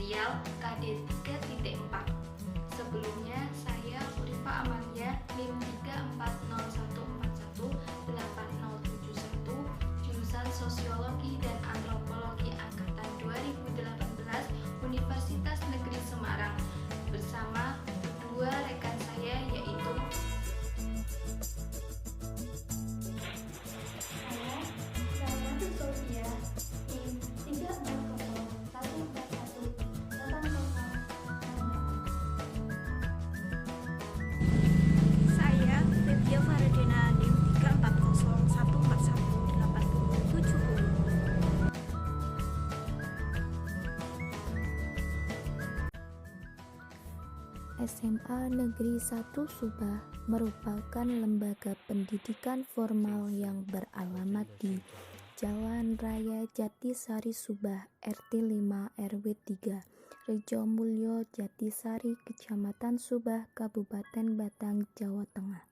Riau KD 3.4. Sebelumnya saya Urifa Amalia NIM 3401418071 jurusan Sosiologi dan Antropologi angkatan 2018 Universitas Negeri Semarang bersama kedua rekan saya yaitu Sofia NIM 34014180. Saya Febia Faradina NIM 3401418070. SMA Negeri 1 Subah merupakan lembaga pendidikan formal yang beralamat di Jalan Raya Jatisari Subah RT 5 RW 3 Rejo Mulyo Jatisari Kecamatan Subah Kabupaten Batang Jawa Tengah.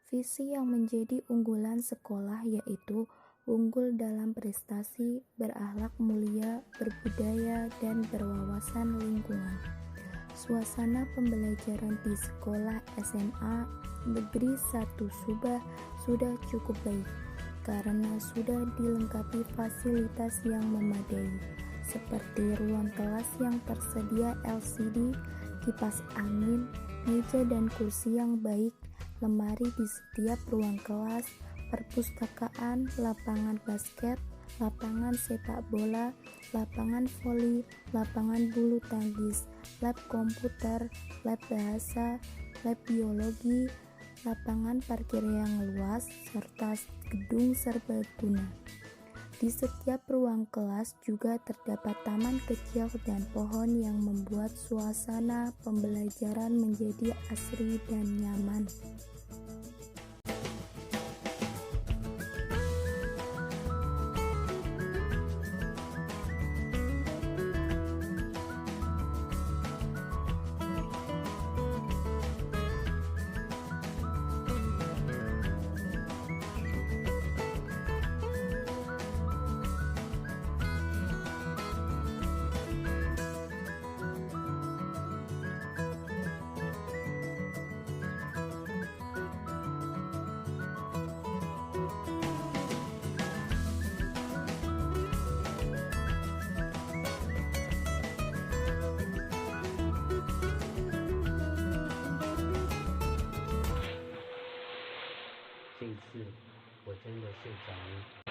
Visi yang menjadi unggulan sekolah yaitu unggul dalam prestasi, berakhlak mulia, berbudaya, dan berwawasan lingkungan. Suasana pembelajaran di sekolah SMA Negeri 1 Subah sudah cukup baik karena sudah dilengkapi fasilitas yang memadai seperti ruang kelas yang tersedia LCD, kipas angin, meja dan kursi yang baik, lemari di setiap ruang kelas, perpustakaan, lapangan basket, lapangan sepak bola, lapangan voli, lapangan bulu tangkis, lab komputer, lab bahasa, lab biologi, lapangan parkir yang luas, serta gedung serbaguna. Di setiap ruang kelas juga terdapat taman kecil dan pohon yang membuat suasana pembelajaran menjadi asri dan nyaman.这一次我真的睡着了。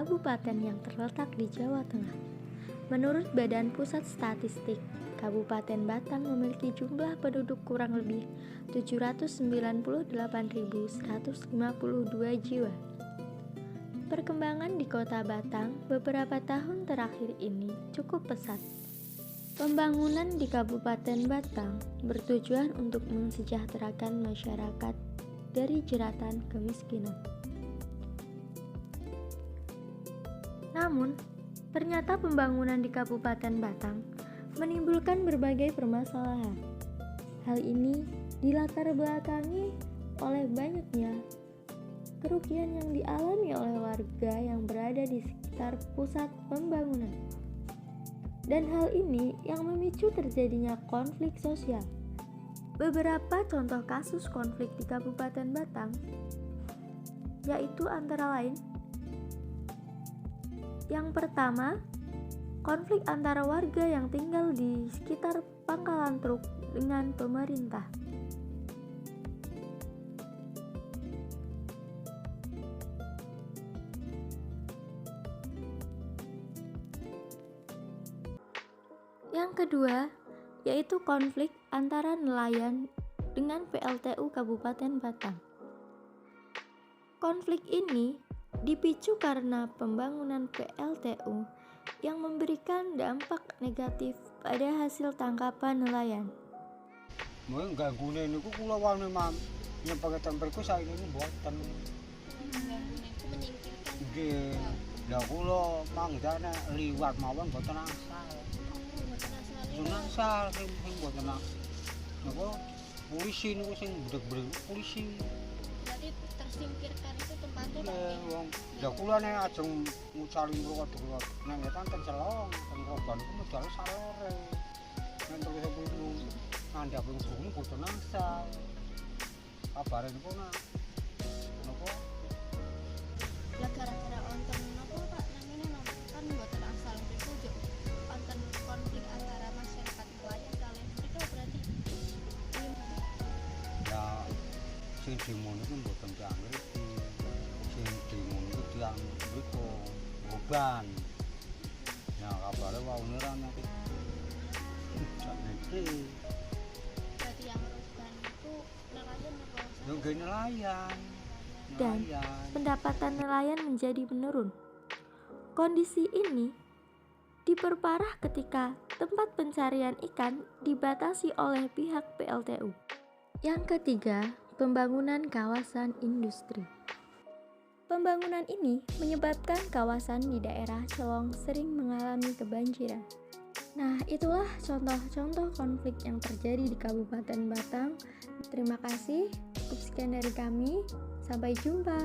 kabupaten yang terletak di Jawa Tengah. Menurut Badan Pusat Statistik, Kabupaten Batang memiliki jumlah penduduk kurang lebih 798.152 jiwa. Perkembangan di Kota Batang beberapa tahun terakhir ini cukup pesat. Pembangunan di Kabupaten Batang bertujuan untuk mensejahterakan masyarakat dari jeratan kemiskinan. Namun, ternyata pembangunan di Kabupaten Batang menimbulkan berbagai permasalahan. Hal ini dilatar belakangi oleh banyaknya kerugian yang dialami oleh warga yang berada di sekitar pusat pembangunan. Dan hal ini yang memicu terjadinya konflik sosial. Beberapa contoh kasus konflik di Kabupaten Batang yaitu antara lain: yang pertama, konflik antara warga yang tinggal di sekitar pangkalan truk dengan pemerintah. Yang kedua, yaitu konflik antara nelayan dengan PLTU Kabupaten Batang. Konflik ini dipicu karena pembangunan PLTU yang memberikan dampak negatif pada hasil tangkapan nelayan. Mungkin ganggunya ini kula wani mam yang pakai tempelku saya ini buatan. Ganggunya itu menyingkirkan. Nggih. Lah kula mangdane liwat mawon boten asal. Asal sing boten napa polisi niku sing bedeg-bedeg polisi. Berarti tersingkirkan itu tempatnya Pak. Wong lah kula nek ajeng ngucali mriko kula nang ngetan celong ten roban iku medal salore. Nek terus iku nandhap wong bumi boten asal. Kabare niku napa Lah gara-gara onten napa Pak namanya kan mboten asal itu jo onten konflik antara masyarakat nelayan kalian mereka berarti ya sing demo niku mboten diangreti. Sing demo niku tiyang mriku beban. Ya kabare waune ra nek niki. berarti yang korban itu nelayan apa? Yo nggih nelayan. Dan pendapatan nelayan menjadi menurun. Kondisi ini diperparah ketika tempat pencarian ikan dibatasi oleh pihak PLTU. Yang ketiga, pembangunan kawasan industri. Pembangunan ini menyebabkan kawasan di daerah Celong sering mengalami kebanjiran. Nah, itulah contoh-contoh konflik yang terjadi di Kabupaten Batang. Terima kasih, cukup sekian dari kami. Sampai jumpa.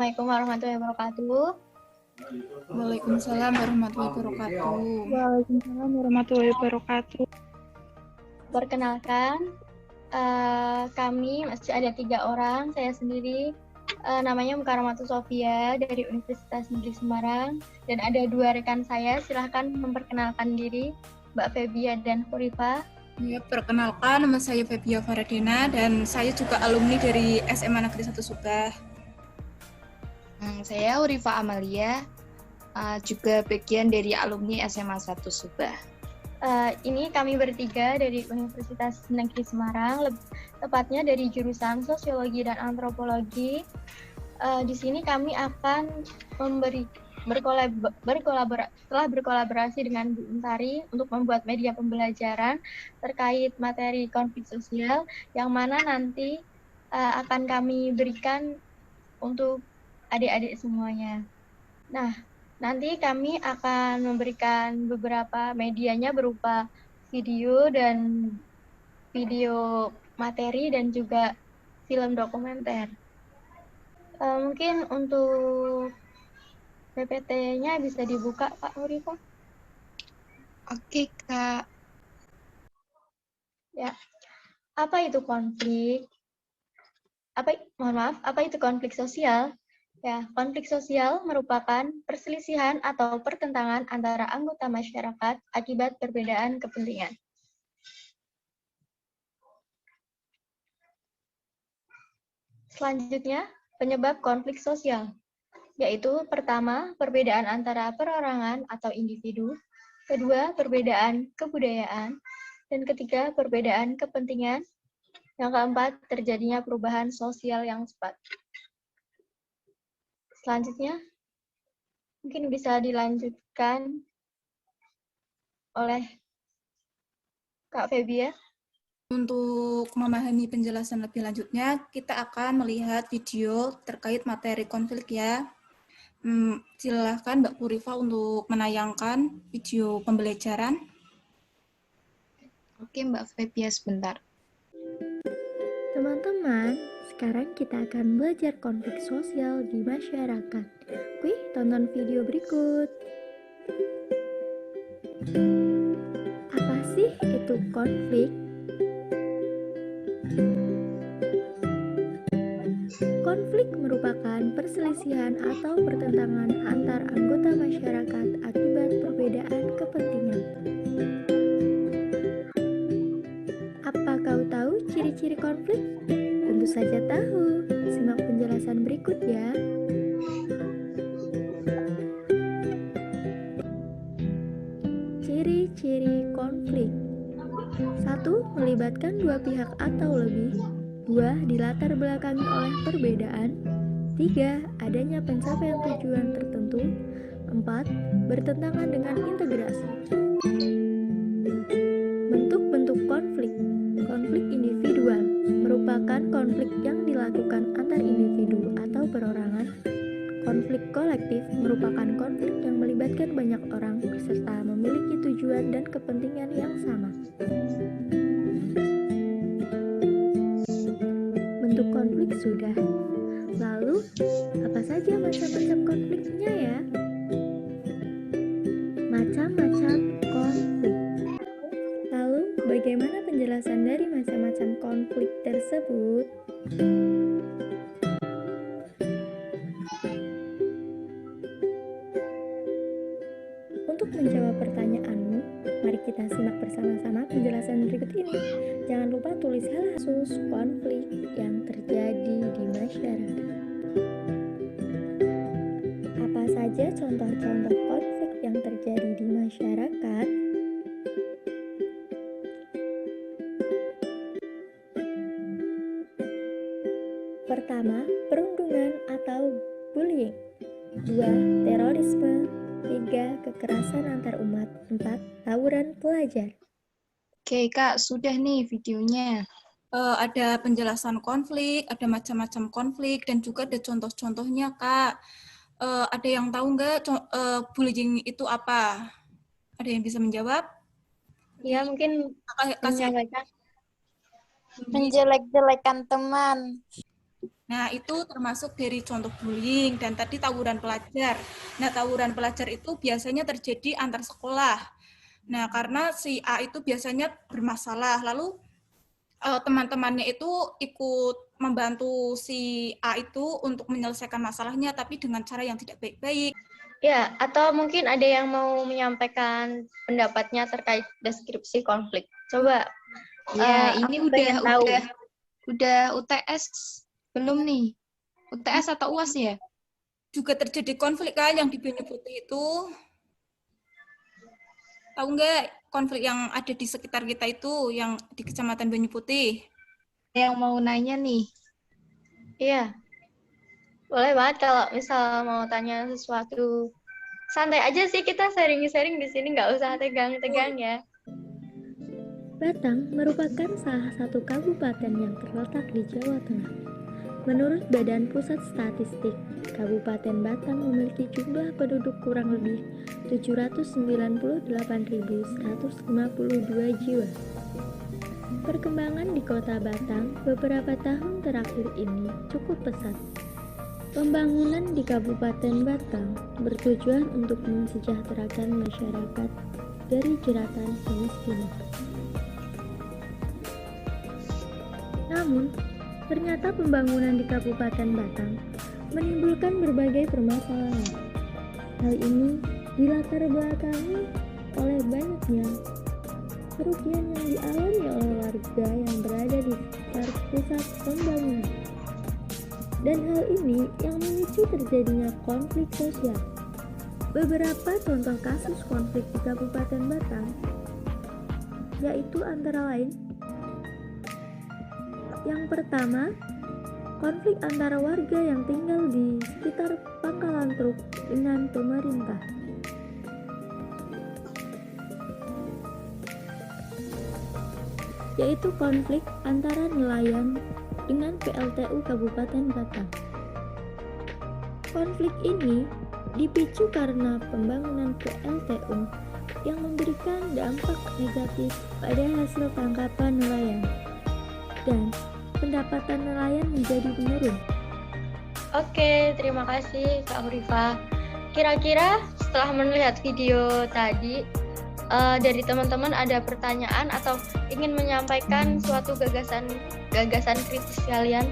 Assalamualaikum warahmatullahi wabarakatuh. Waalaikumsalam warahmatullahi wabarakatuh. Waalaikumsalam warahmatullahi wabarakatuh. Perkenalkan, kami masih ada 3 orang. Saya sendiri namanya Mukarramatu Sofia dari Universitas Negeri Semarang, dan ada 2 rekan saya. Silahkan memperkenalkan diri, Mbak Febia dan Hurifa. Ya, perkenalkan, nama saya Febia Faradina dan saya juga alumni dari SMA Negeri 1 Subah. Saya Urifa Amalia, juga bagian dari alumni SMA 1 Subah. Ini kami bertiga dari Universitas Negeri Semarang, tepatnya dari jurusan Sosiologi dan Antropologi. Di sini kami akan setelah berkolaborasi dengan Bu Untari untuk membuat media pembelajaran terkait materi konflik sosial yang mana nanti akan kami berikan untuk adik-adik semuanya. Nah, nanti kami akan memberikan beberapa medianya berupa video materi dan juga film dokumenter. Mungkin untuk PPT-nya bisa dibuka, Pak Hurifa. Oke, Kak. Ya. Apa itu konflik? Apa itu konflik sosial? Ya, konflik sosial merupakan perselisihan atau pertentangan antara anggota masyarakat akibat perbedaan kepentingan. Selanjutnya, penyebab konflik sosial, yaitu pertama, perbedaan antara perorangan atau individu, kedua, perbedaan kebudayaan, dan ketiga, perbedaan kepentingan, yang keempat, terjadinya perubahan sosial yang cepat. Selanjutnya, mungkin bisa dilanjutkan oleh Kak Feby ya. Untuk memahami penjelasan lebih lanjutnya, kita akan melihat video terkait materi konflik ya. Silakan Mbak Purifa untuk menayangkan video pembelajaran. Oke, Mbak Febia, sebentar. Teman-teman, sekarang kita akan belajar konflik sosial di masyarakat. Wih, tonton video berikut. Apa sih itu konflik? Konflik merupakan perselisihan atau pertentangan antar anggota masyarakat akibat perbedaan kepentingan. Apa kau tahu ciri-ciri konflik? Tentu saja tahu. Simak penjelasan berikut ya. Ciri-ciri konflik. 1. Melibatkan dua pihak atau lebih. 2. Dilatar belakangi oleh perbedaan. 3. Adanya pencapaian tujuan tertentu. 4. Bertentangan dengan integrasi. Bentuk-bentuk konflik. Konflik individual merupakan konflik yang dilakukan antar individu atau perorangan. Konflik kolektif merupakan konflik yang melibatkan banyak orang serta memiliki tujuan dan kepentingan yang sama. Bentuk konflik sudah. Lalu, apa saja macam-macam konfliknya ya? Macam-macam konflik. Lalu, bagaimana penjelasan dari macam-macam konflik tersebut? Untuk menjawab pertanyaanmu, mari kita simak bersama-sama penjelasan berikut ini. Jangan lupa tulis hal khusus konflik yang terjadi di masyarakat. Apa saja contoh-contoh konflik yang terjadi di masyarakat? Pertama, perundungan atau bullying. 2. Terorisme. 3. Kekerasan antar umat. 4. Tawuran pelajar. Oke, Kak, sudah nih videonya. Ada penjelasan konflik, ada macam-macam konflik, dan juga ada contoh-contohnya, Kak. Ada yang tahu nggak bullying itu apa? Ada yang bisa menjawab? Ya, mungkin menyampaikan. Menjelek-jelekan teman. Nah, itu termasuk dari contoh bullying, dan tadi tawuran pelajar. Nah, tawuran pelajar itu biasanya terjadi antar sekolah. Nah, karena si A itu biasanya bermasalah, lalu teman-temannya itu ikut membantu si A itu untuk menyelesaikan masalahnya, tapi dengan cara yang tidak baik-baik. Ya, atau mungkin ada yang mau menyampaikan pendapatnya terkait deskripsi konflik. Coba. Ya, ini udah UTS belum nih? UTS atau UAS ya? juga terjadi konflik kan yang di Banyu Putih itu. Tahu nggak konflik yang ada di sekitar kita itu, yang di Kecamatan Banyu Putih? Yang mau nanya nih. Iya, boleh banget kalau misal mau tanya sesuatu. Santai aja sih, kita sharing-sharing di sini, nggak usah tegang-tegang ya. Batang merupakan salah satu kabupaten yang terletak di Jawa Tengah. Menurut Badan Pusat Statistik, Kabupaten Batang memiliki jumlah penduduk kurang lebih 798.152 jiwa. Perkembangan di Kota Batang beberapa tahun terakhir ini cukup pesat. Pembangunan di Kabupaten Batang bertujuan untuk mensejahterakan masyarakat dari jeratan kemiskinan. Namun, ternyata pembangunan di Kabupaten Batang menimbulkan berbagai permasalahan. Hal ini dilatar belakangi oleh banyaknya kerugian yang dialami oleh warga yang berada di sekitar pusat pembangunan. Dan hal ini yang memicu terjadinya konflik sosial. Beberapa contoh kasus konflik di Kabupaten Batang yaitu antara lain: yang pertama, konflik antara warga yang tinggal di sekitar pangkalan truk dengan pemerintah. Yaitu konflik antara nelayan dengan PLTU Kabupaten Batang. Konflik ini dipicu karena pembangunan PLTU yang memberikan dampak negatif pada hasil tangkapan nelayan, dan pendapatan nelayan menjadi menurun. Oke, terima kasih Kak Hurifa. Kira-kira setelah melihat video tadi, dari teman-teman ada pertanyaan atau ingin menyampaikan suatu gagasan kritis kalian?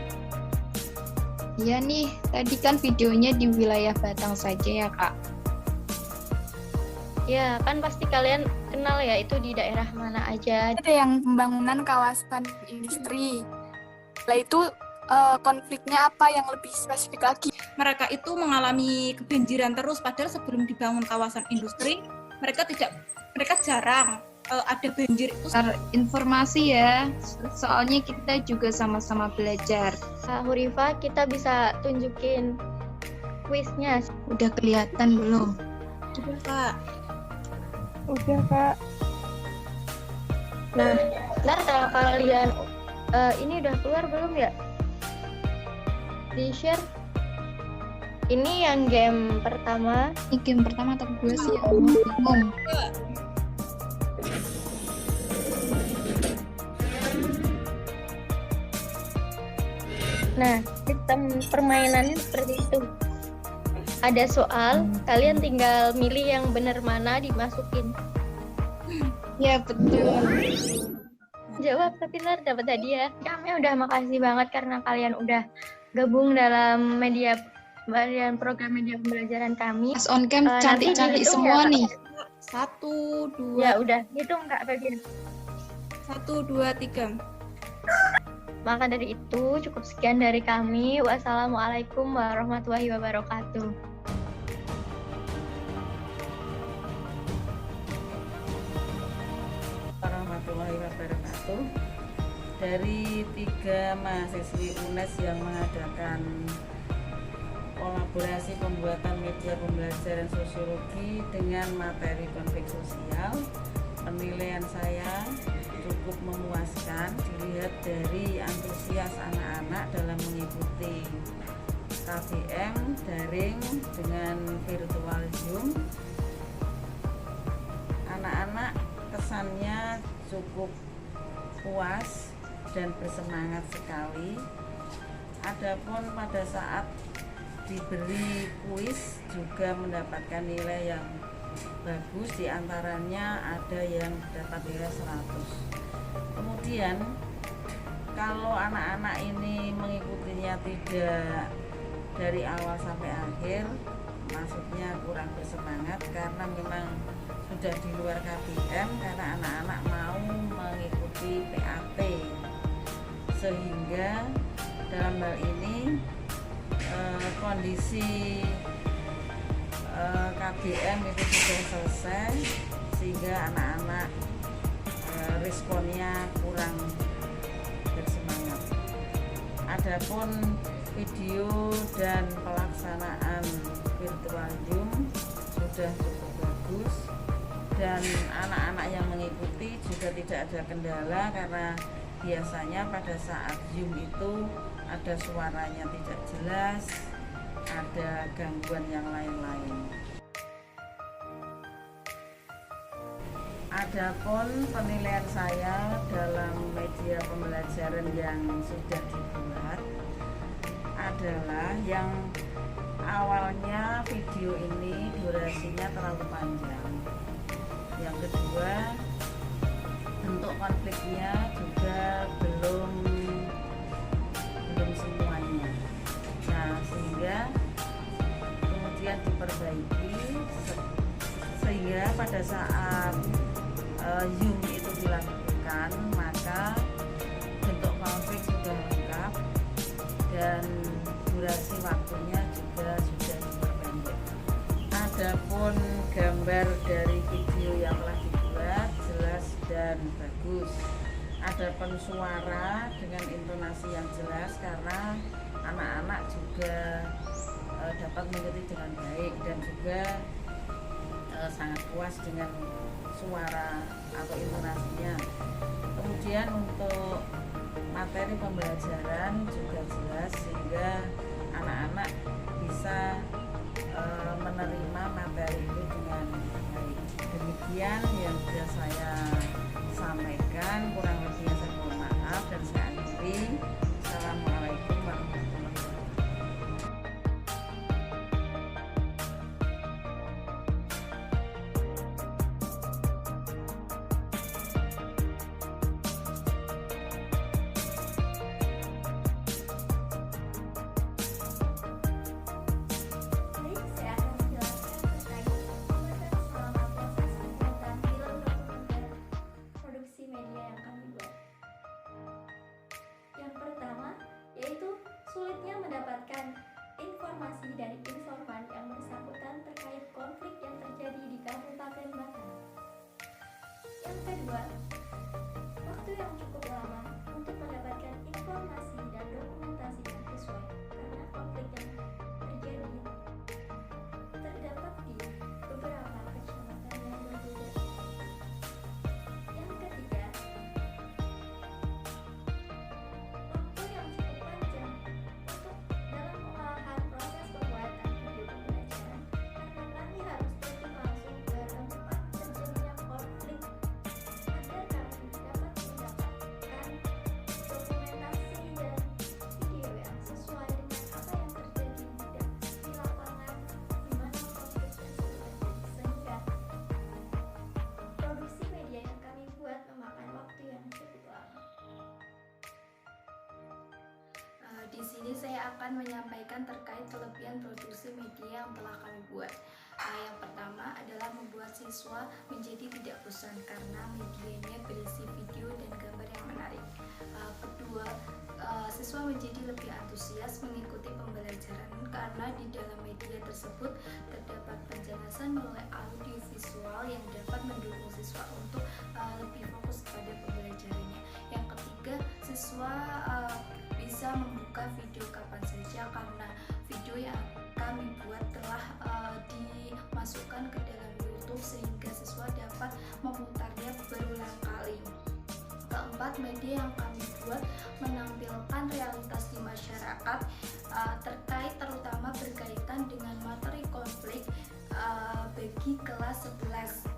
Iya nih, tadi kan videonya di wilayah Batang saja ya Kak. Ya, kan pasti kalian kenal ya itu di daerah mana aja. Ada yang pembangunan kawasan industri. Lah itu konfliknya apa yang lebih spesifik lagi? Mereka itu mengalami kebanjiran terus, padahal sebelum dibangun kawasan industri, mereka jarang ada banjir itu. Informasi ya, soalnya kita juga sama-sama belajar. Kak Hurifa, kita bisa tunjukin kuisnya. Udah kelihatan belum? Udah, Kak. Udah, Kak. Nah, ntar kalau kalian ini udah keluar belum ya? Di share. Ini yang game pertama. Ini game pertama atau kedua sih? Bingung. Nah, sistem permainannya seperti itu. Ada soal, kalian tinggal milih yang benar mana dimasukin. Ya, betul. Jawab tapi ntar dapat hadiah. Kami udah makasih banget karena kalian udah gabung dalam program media pembelajaran kami. Pas on cam cantik-cantik semua ya, nih. 1, 2. Ya udah, hitung Kak Febian. 1, 2, 3. Maka dari itu cukup sekian dari kami. Wassalamualaikum warahmatullahi wabarakatuh. Warahmatullahi wabarakatuh. Dari 3 mahasiswi UNES yang mengadakan kolaborasi pembuatan media pembelajaran sosiologi dengan materi konflik sosial, penilaian saya cukup memuaskan dilihat dari antusias anak-anak dalam mengikuti KBM daring dengan virtual Zoom. Anak-anak kesannya cukup puas dan bersemangat sekali. Adapun pada saat diberi kuis juga mendapatkan nilai yang bagus, diantaranya ada yang dapat nilai 100. Kemudian kalau anak-anak ini mengikutinya tidak dari awal sampai akhir, maksudnya kurang bersemangat karena memang sudah di luar KBM, karena anak-anak mau mengikuti PAT, sehingga dalam hal ini kondisi KBM itu sudah selesai sehingga anak-anak responnya kurang bersemangat. Adapun video dan pelaksanaan virtual Zoom sudah cukup bagus dan anak-anak yang mengikuti juga tidak ada kendala karena biasanya pada saat Zoom itu ada suaranya tidak jelas, ada gangguan yang lain-lain. Adapun penilaian saya dalam media pembelajaran yang sudah dibuat adalah yang awalnya video ini durasinya terlalu panjang. Yang kedua, bentuk konfliknya juga belum semuanya. Nah, sehingga kemudian diperbaiki sehingga pada saat Zoom itu dilakukan maka bentuk konflik sudah lengkap dan durasi waktunya juga sudah diperpendek. Adapun gambar dari video yang telah dibuat jelas dan bagus. Adapun suara dengan intonasi yang jelas karena anak-anak juga dapat mengikuti dengan baik dan juga sangat puas dengan suara atau intonasinya. Kemudian untuk materi pembelajaran juga jelas sehingga anak-anak bisa menerima materi itu dengan baik. Demikian yang sudah saya sampaikan, kurang lebihnya saya mohon maaf dan saya akhiri. Assalamualaikum warahmatullahi wabarakatuh. Sulitnya mendapatkan informasi dari informan yang bersangkutan terkait konflik yang terjadi di Kabupaten Batang. Yang kedua, waktu yang cukup lama untuk mendapatkan informasi dan dokumentasi yang sesuai karena konflik yang terjadi terdapat di beberapa kecamatan yang berbeda. Yang ketiga, di sini saya akan menyampaikan terkait kelebihan produksi media yang telah kami buat. Yang pertama adalah membuat siswa menjadi tidak bosan karena medianya berisi video dan gambar yang menarik. Kedua, siswa menjadi lebih antusias mengikuti pembelajaran karena di dalam media tersebut terdapat penjelasan melalui audio visual yang dapat mendukung siswa untuk lebih fokus pada pembelajarannya. Yang ketiga, siswa bisa membuka video kapan saja karena video yang kami buat telah dimasukkan ke dalam YouTube sehingga siswa dapat memutarnya berulang kali. Keempat, media yang kami buat menampilkan realitas di masyarakat terutama berkaitan dengan materi konflik bagi kelas 11.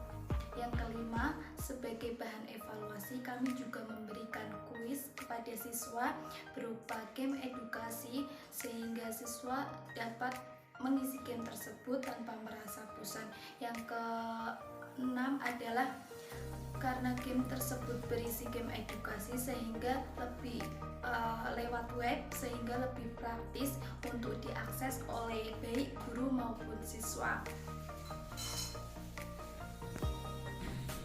Yang kelima, sebagai bahan evaluasi kami juga memberikan kuis kepada siswa berupa game edukasi sehingga siswa dapat mengisi game tersebut tanpa merasa bosan. Yang keenam adalah karena game tersebut berisi game edukasi sehingga lebih lewat web sehingga lebih praktis untuk diakses oleh baik guru maupun siswa.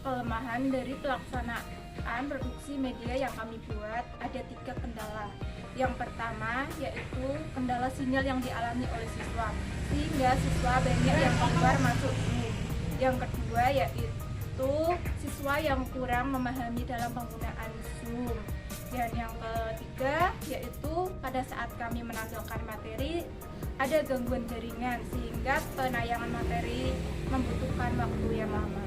Kelemahan dari pelaksanaan produksi media yang kami buat ada 3 kendala. Yang pertama yaitu kendala sinyal yang dialami oleh siswa, sehingga siswa banyak yang keluar masuk Zoom. Yang kedua yaitu siswa yang kurang memahami dalam penggunaan Zoom. Dan yang ketiga yaitu pada saat kami menampilkan materi ada gangguan jaringan sehingga penayangan materi membutuhkan waktu yang lama.